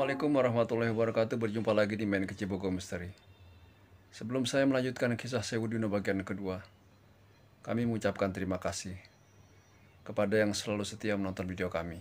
Assalamualaikum warahmatullahi wabarakatuh. Berjumpa lagi di Main Kecibogo Misteri. Sebelum saya melanjutkan kisah Sewudino bagian kedua, kami mengucapkan terima kasih kepada yang selalu setia menonton video kami.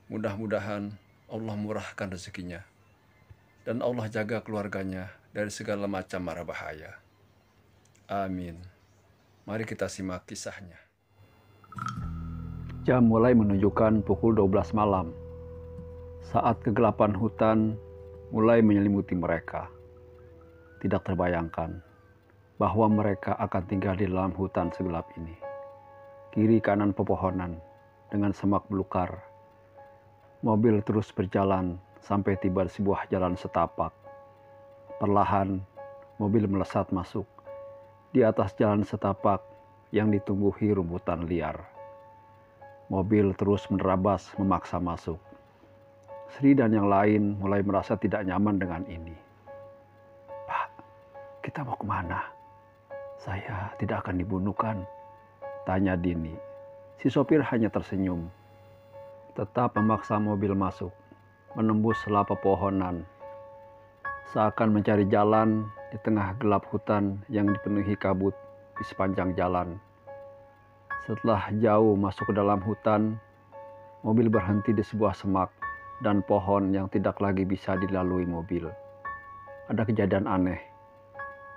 Mudah-mudahan Allah murahkan rezekinya dan Allah jaga keluarganya dari segala macam mara bahaya. Amin. Mari kita simak kisahnya. Jam mulai menunjukkan pukul 12 malam. Saat kegelapan hutan mulai menyelimuti mereka. Tidak terbayangkan bahwa mereka akan tinggal di dalam hutan segelap ini. Kiri kanan pepohonan dengan semak belukar. Mobil terus berjalan sampai tiba di sebuah jalan setapak. Perlahan mobil melesat masuk di atas jalan setapak yang ditumbuhi rumputan liar. Mobil terus menerabas memaksa masuk. Sri dan yang lain mulai merasa tidak nyaman dengan ini. "Pak, kita mau kemana? Saya tidak akan dibunuh kan?" tanya Dini. Si sopir hanya tersenyum. Tetap memaksa mobil masuk, menembus sela pepohonan. Seakan mencari jalan di tengah gelap hutan yang dipenuhi kabut di sepanjang jalan. Setelah jauh masuk ke dalam hutan, mobil berhenti di sebuah semak dan pohon yang tidak lagi bisa dilalui mobil. Ada kejadian aneh,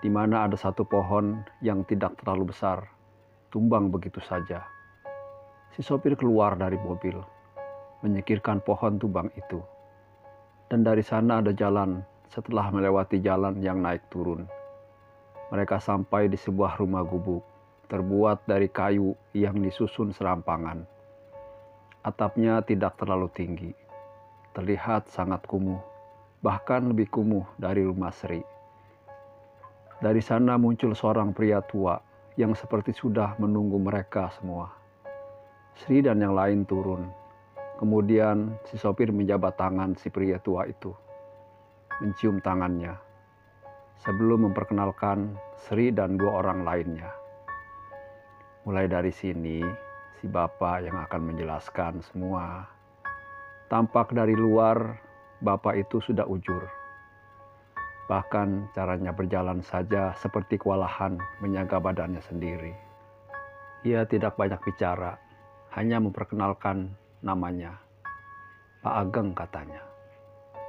di mana ada satu pohon yang tidak terlalu besar, tumbang begitu saja. Si sopir keluar dari mobil, menyingkirkan pohon tumbang itu. Dan dari sana ada jalan setelah melewati jalan yang naik turun. Mereka sampai di sebuah rumah gubuk, terbuat dari kayu yang disusun serampangan. Atapnya tidak terlalu tinggi. Terlihat sangat kumuh, bahkan lebih kumuh dari rumah Sri. Dari sana muncul seorang pria tua yang seperti sudah menunggu mereka semua. Sri dan yang lain turun. Kemudian si sopir menjabat tangan si pria tua itu, mencium tangannya, sebelum memperkenalkan Sri dan dua orang lainnya. Mulai dari sini, si bapak yang akan menjelaskan semua. Tampak dari luar, bapak itu sudah ujur. Bahkan caranya berjalan saja seperti kewalahan menjaga badannya sendiri. Ia tidak banyak bicara, hanya memperkenalkan namanya. Pak Ageng katanya.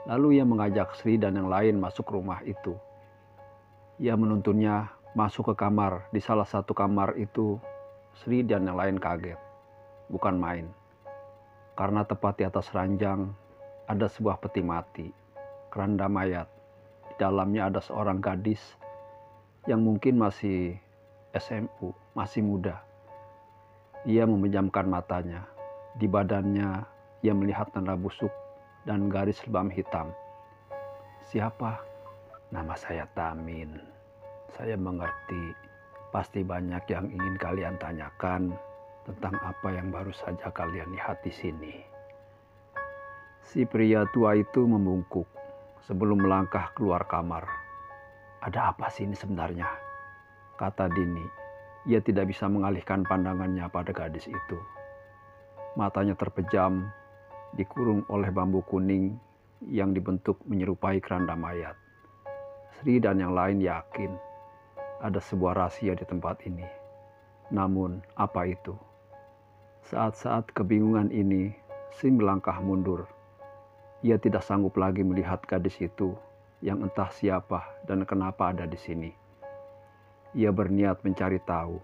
Lalu ia mengajak Sri dan yang lain masuk rumah itu. Ia menuntunnya masuk ke kamar. Di salah satu kamar itu, Sri dan yang lain kaget. Bukan main. Karena tepat di atas ranjang ada sebuah peti mati, keranda mayat. Di dalamnya ada seorang gadis yang mungkin masih SMU, masih muda. Ia memejamkan matanya. Di badannya ia melihat tanda busuk dan garis lebam hitam. "Siapa?" "Nama saya Tamin. Saya mengerti. Pasti banyak yang ingin kalian tanyakan tentang apa yang baru saja kalian lihat di sini." Si pria tua itu membungkuk sebelum melangkah keluar kamar. "Ada apa sih ini sebenarnya?" kata Dini. Ia tidak bisa mengalihkan pandangannya pada gadis itu. Matanya terpejam, dikurung oleh bambu kuning yang dibentuk menyerupai keranda mayat. Sri dan yang lain yakin ada sebuah rahasia di tempat ini. Namun, apa itu? Saat-saat kebingungan ini, Sri melangkah mundur. Ia tidak sanggup lagi melihat gadis itu yang entah siapa dan kenapa ada di sini. Ia berniat mencari tahu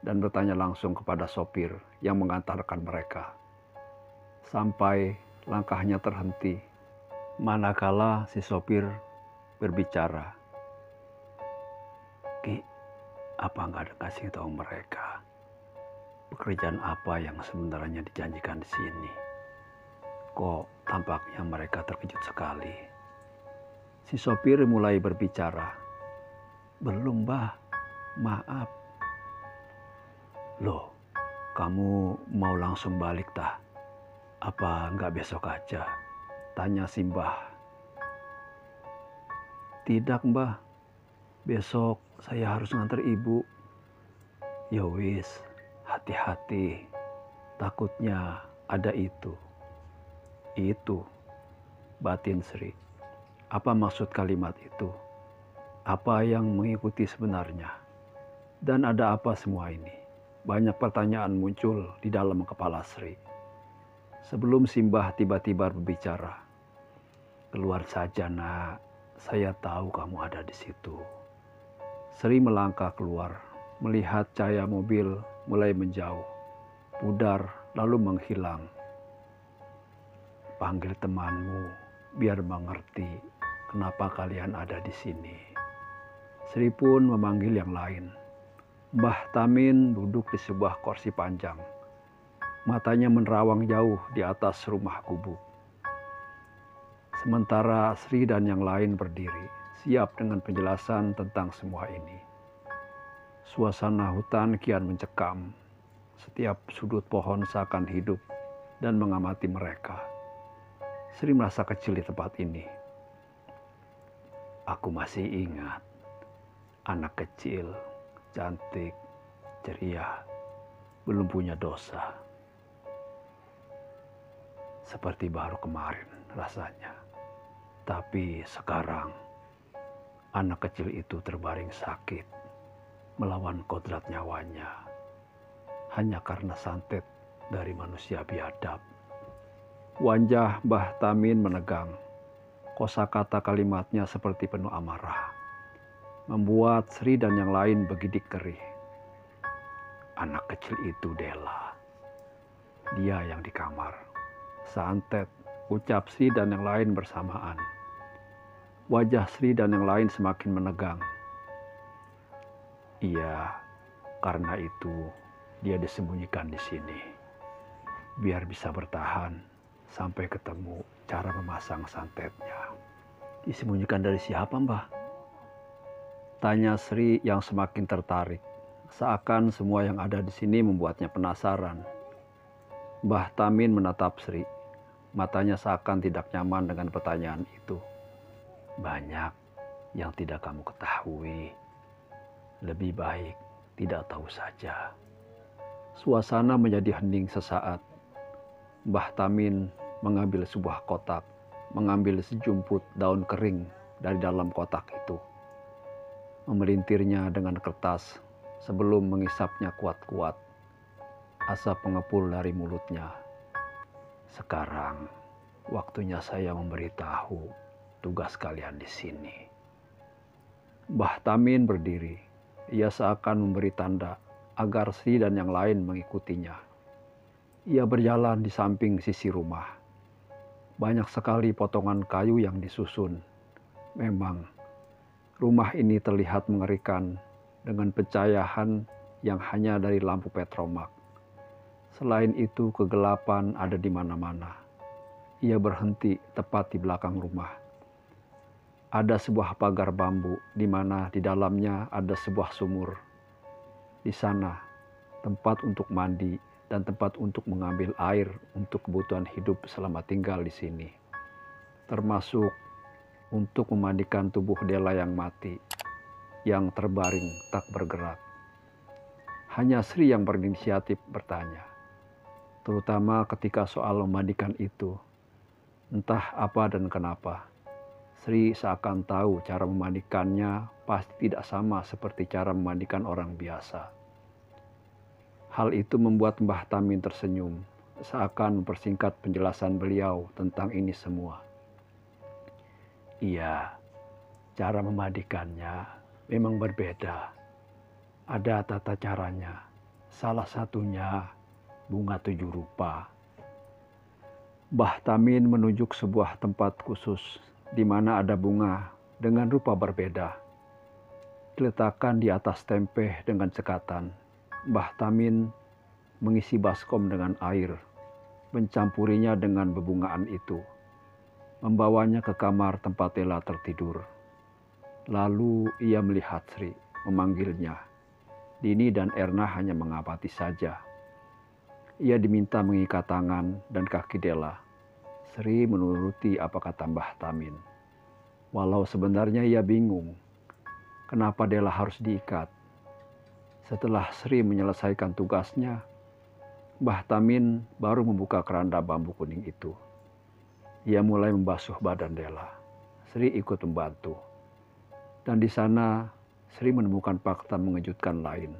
dan bertanya langsung kepada sopir yang mengantarkan mereka. Sampai langkahnya terhenti, manakala si sopir berbicara. "Ki, apa nggak ada kasih tahu mereka pekerjaan apa yang sebenarnya dijanjikan di sini? Kok tampaknya mereka terkejut sekali." Si sopir mulai berbicara. "Belum, Mbah. Maaf." "Loh, kamu mau langsung balik tah? Apa nggak besok aja?" tanya si Mbah. "Tidak, Mbah. Besok saya harus nganter ibu." "Ya wis, hati-hati. Takutnya ada itu." batin Sri. Apa maksud kalimat itu? Apa yang mengikuti sebenarnya? Dan ada apa semua ini? Banyak pertanyaan muncul di dalam kepala Sri. Sebelum Simbah tiba-tiba berbicara, "Keluar saja, Nak. Saya tahu kamu ada di situ." Sri melangkah keluar, melihat cahaya mobil mulai menjauh, pudar lalu menghilang. "Panggil temanmu biar mengerti kenapa kalian ada di sini." Sri pun memanggil yang lain. Mbah Tamin duduk di sebuah kursi panjang. Matanya menerawang jauh di atas rumah gubuk. Sementara Sri dan yang lain berdiri, siap dengan penjelasan tentang semua ini. Suasana hutan kian mencekam. Setiap sudut pohon seakan hidup dan mengamati mereka. Sri merasa kecil di tempat ini. Aku masih ingat, anak kecil, cantik, ceria, belum punya dosa. Seperti baru kemarin rasanya. Tapi sekarang, anak kecil itu terbaring sakit, melawan kodrat nyawanya, hanya karena santet dari manusia biadab. Wajah Mbah Tamin menegang. Kosakata kalimatnya seperti penuh amarah, membuat Sri dan yang lain bergidik kerih. Anak kecil itu Dela. Dia yang di kamar. Santet, ucap Sri dan yang lain bersamaan. Wajah Sri dan yang lain semakin menegang. Iya, karena itu dia disembunyikan di sini. Biar bisa bertahan sampai ketemu cara memasang santetnya. Disembunyikan dari siapa, Mbah? Tanya Sri yang semakin tertarik. Seakan semua yang ada di sini membuatnya penasaran. Mbah Tamin menatap Sri. Matanya seakan tidak nyaman dengan pertanyaan itu. Banyak yang tidak kamu ketahui. Lebih baik tidak tahu saja. Suasana menjadi hening sesaat. Mbah Tamin mengambil sebuah kotak, mengambil sejumput daun kering dari dalam kotak itu. Memelintirnya dengan kertas sebelum mengisapnya kuat-kuat. Asap mengepul dari mulutnya. Sekarang waktunya saya memberitahu tugas kalian di sini. Mbah Tamin berdiri. Ia seakan memberi tanda agar Sri dan yang lain mengikutinya. Ia berjalan di samping sisi rumah. Banyak sekali potongan kayu yang disusun. Memang, rumah ini terlihat mengerikan dengan pencahayan yang hanya dari lampu petromak. Selain itu, kegelapan ada di mana-mana. Ia berhenti tepat di belakang rumah. Ada sebuah pagar bambu di mana di dalamnya ada sebuah sumur. Di sana, tempat untuk mandi dan tempat untuk mengambil air untuk kebutuhan hidup selama tinggal di sini. Termasuk untuk memandikan tubuh Dela yang mati, yang terbaring tak bergerak. Hanya Sri yang berinisiatif bertanya, terutama ketika soal memandikan itu. Entah apa dan kenapa, Sri seakan tahu cara memandikannya pasti tidak sama seperti cara memandikan orang biasa. Hal itu membuat Mbah Tamin tersenyum, seakan mempersingkat penjelasan beliau tentang ini semua. Iya, cara memandikannya memang berbeda. Ada tata caranya, salah satunya bunga 7 rupa. Mbah Tamin menunjuk sebuah tempat khusus di mana ada bunga dengan rupa berbeda. Diletakkan di atas tempeh dengan cekatan. Mbah Tamin mengisi baskom dengan air, mencampurinya dengan bebungaan itu, membawanya ke kamar tempat Dela tertidur. Lalu ia melihat Sri, memanggilnya. Dini dan Erna hanya mengamati saja. Ia diminta mengikat tangan dan kaki Dela. Sri menuruti apa kata Mbah Tamin. Walau sebenarnya ia bingung, kenapa Dela harus diikat. Setelah Sri menyelesaikan tugasnya, Mbah Tamin baru membuka keranda bambu kuning itu. Ia mulai membasuh badan Della. Sri ikut membantu. Dan di sana Sri menemukan fakta mengejutkan lain.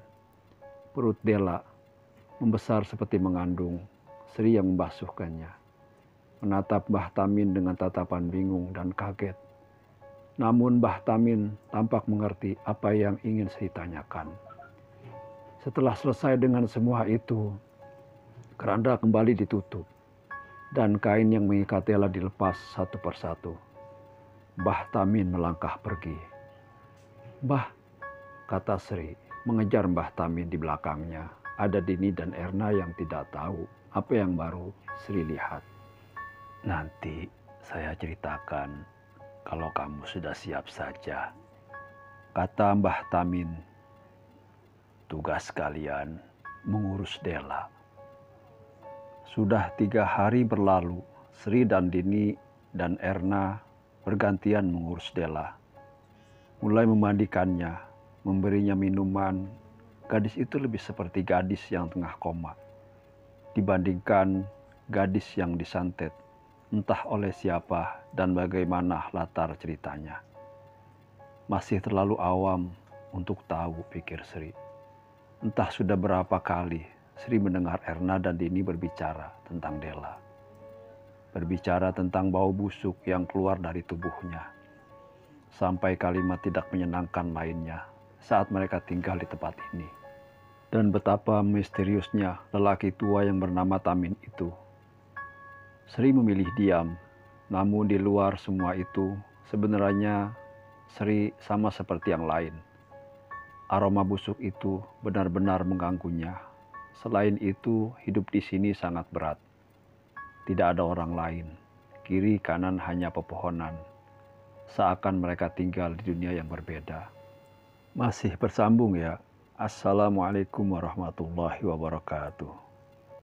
Perut Della membesar seperti mengandung. Sri yang membasuhkannya. Menatap Mbah Tamin dengan tatapan bingung dan kaget. Namun Mbah Tamin tampak mengerti apa yang ingin Sri tanyakan. Setelah selesai dengan semua itu, keranda kembali ditutup dan kain yang mengikat Della dilepas satu persatu. Mbah Tamin melangkah pergi. "Mbah," kata Sri, mengejar Mbah Tamin di belakangnya. Ada Dini dan Erna yang tidak tahu apa yang baru Sri lihat. "Nanti saya ceritakan kalau kamu sudah siap saja," kata Mbah Tamin. "Tugas kalian mengurus Della." Sudah 3 hari berlalu, Sri dan Dini dan Erna bergantian mengurus Della. Mulai memandikannya, memberinya minuman. Gadis itu lebih seperti gadis yang tengah koma dibandingkan gadis yang disantet, entah oleh siapa dan bagaimana latar ceritanya. Masih terlalu awam untuk tahu, pikir Sri. Entah sudah berapa kali Sri mendengar Erna dan Dini berbicara tentang Della. Berbicara tentang bau busuk yang keluar dari tubuhnya. Sampai kalimat tidak menyenangkan lainnya saat mereka tinggal di tempat ini. Dan betapa misteriusnya lelaki tua yang bernama Tamin itu. Sri memilih diam, namun di luar semua itu sebenarnya Sri sama seperti yang lain. Aroma busuk itu benar-benar mengganggunya. Selain itu, hidup di sini sangat berat. Tidak ada orang lain. Kiri kanan hanya pepohonan. Seakan mereka tinggal di dunia yang berbeda. Masih bersambung ya. Assalamualaikum warahmatullahi wabarakatuh.